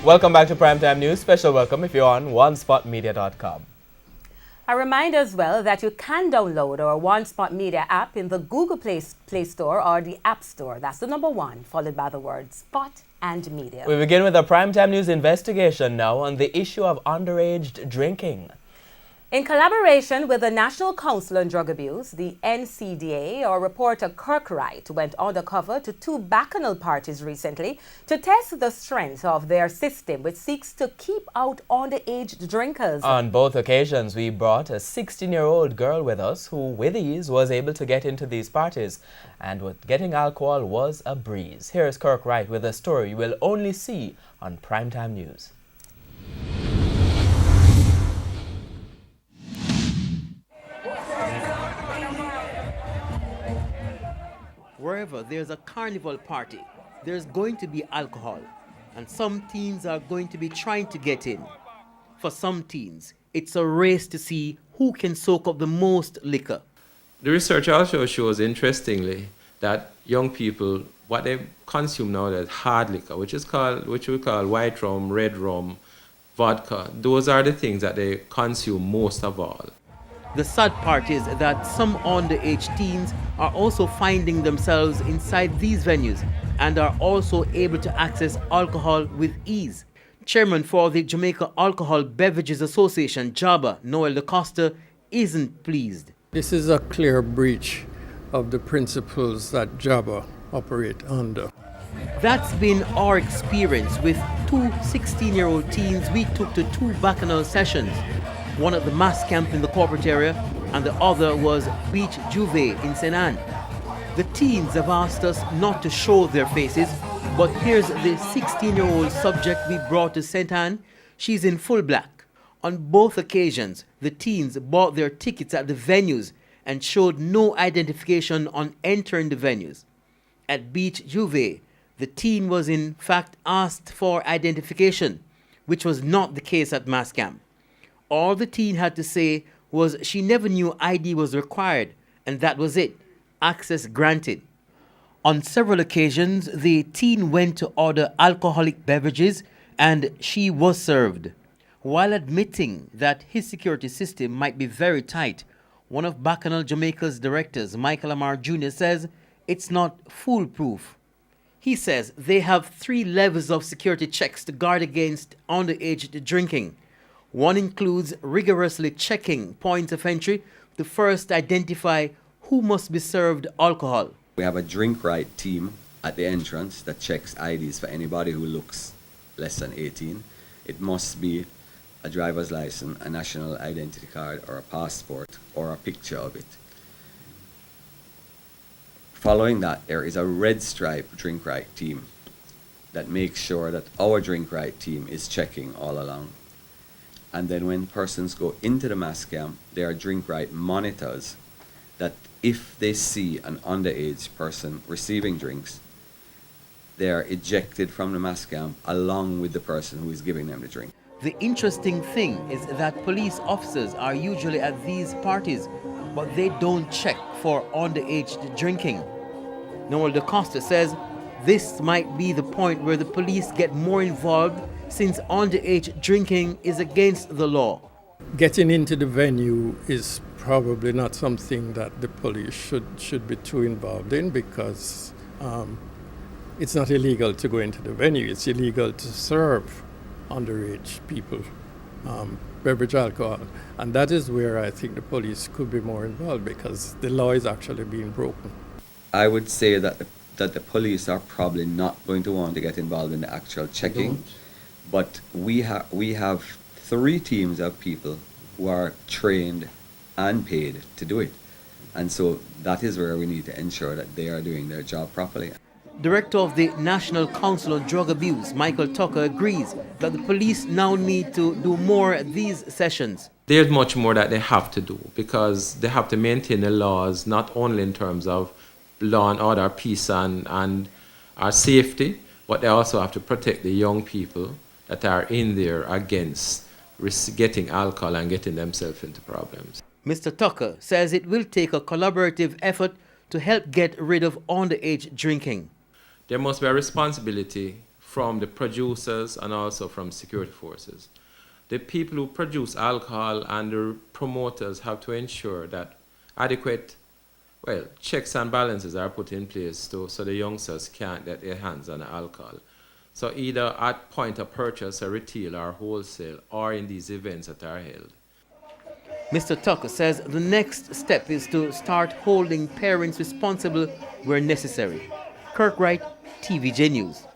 Welcome back to Primetime News. Special welcome if you're on onespotmedia.com. A reminder as well that you can download our One Spot Media app in the Google Play Store or the App Store. That's the number 1, followed by the word Spot and Media. We begin with a Primetime News investigation now on the issue of underage drinking. In collaboration with the National Council on Drug Abuse, the NCDA, our reporter Kirk Wright went undercover to 2 bacchanal parties recently to test the strength of their system, which seeks to keep out underage drinkers. On both occasions, we brought a 16-year-old girl with us who, with ease, was able to get into these parties. And with getting alcohol was a breeze. Here's Kirk Wright with a story you will only see on Primetime News. Wherever there's a carnival party, there's going to be alcohol, and some teens are going to be trying to get in. For some teens, it's a race to see who can soak up the most liquor. The research also shows, interestingly, that young people, what they consume now is hard liquor, which we call white rum, red rum, vodka. Those are the things that they consume most of all. The sad part is that some underage teens are also finding themselves inside these venues and are also able to access alcohol with ease. Chairman for the Jamaica Alcohol Beverages Association, JABA, Noel DaCosta, isn't pleased. This is a clear breach of the principles that JABA operate under. That's been our experience with 2 16-year-old teens we took to 2 bacchanal sessions. One at the mass camp in the corporate area, and the other was Beach Juve in St. Anne. The teens have asked us not to show their faces, but here's the 16-year-old subject we brought to St. Anne. She's in full black. On both occasions, the teens bought their tickets at the venues and showed no identification on entering the venues. At Beach Juve, the teen was in fact asked for identification, which was not the case at mass camp. All the teen had to say was she never knew ID was required, and that was it. Access granted. On several occasions, the teen went to order alcoholic beverages, and she was served. While admitting that his security system might be very tight, one of Bacchanal Jamaica's directors, Michael Amar Jr., says it's not foolproof. He says they have 3 levels of security checks to guard against underage drinking. One includes rigorously checking points of entry to first identify who must be served alcohol. We have a drink right team at the entrance that checks IDs for anybody who looks less than 18. It must be a driver's license, a national identity card, or a passport, or a picture of it. Following that, there is a red stripe drink right team that makes sure that our drink right team is checking all along. And then when persons go into the mass camp, there are drink right monitors that if they see an underage person receiving drinks, they are ejected from the mass camp along with the person who is giving them the drink. The interesting thing is that police officers are usually at these parties, but they don't check for underage drinking. Noel DaCosta says this might be the point where the police get more involved, since underage drinking is against the law. Getting into the venue is probably not something that the police should be too involved in, because it's not illegal to go into the venue. It's illegal to serve underage people beverage alcohol. And that is where I think the police could be more involved, because the law is actually being broken. I would say that the police are probably not going to want to get involved in the actual checking. But we have 3 teams of people who are trained and paid to do it. And so that is where we need to ensure that they are doing their job properly. Director of the National Council on Drug Abuse, Michael Tucker, agrees that the police now need to do more at these sessions. There's much more that they have to do, because they have to maintain the laws, not only in terms of law and order, peace and our safety, but they also have to protect the young people that are in there against getting alcohol and getting themselves into problems. Mr. Tucker says it will take a collaborative effort to help get rid of underage drinking. There must be a responsibility from the producers and also from security forces. The people who produce alcohol and the promoters have to ensure that adequate, checks and balances are put in place so the youngsters can't get their hands on alcohol. So either at point of purchase, or retail, or wholesale, or in these events that are held. Mr. Tucker says the next step is to start holding parents responsible where necessary. Kirk Wright, TVJ News.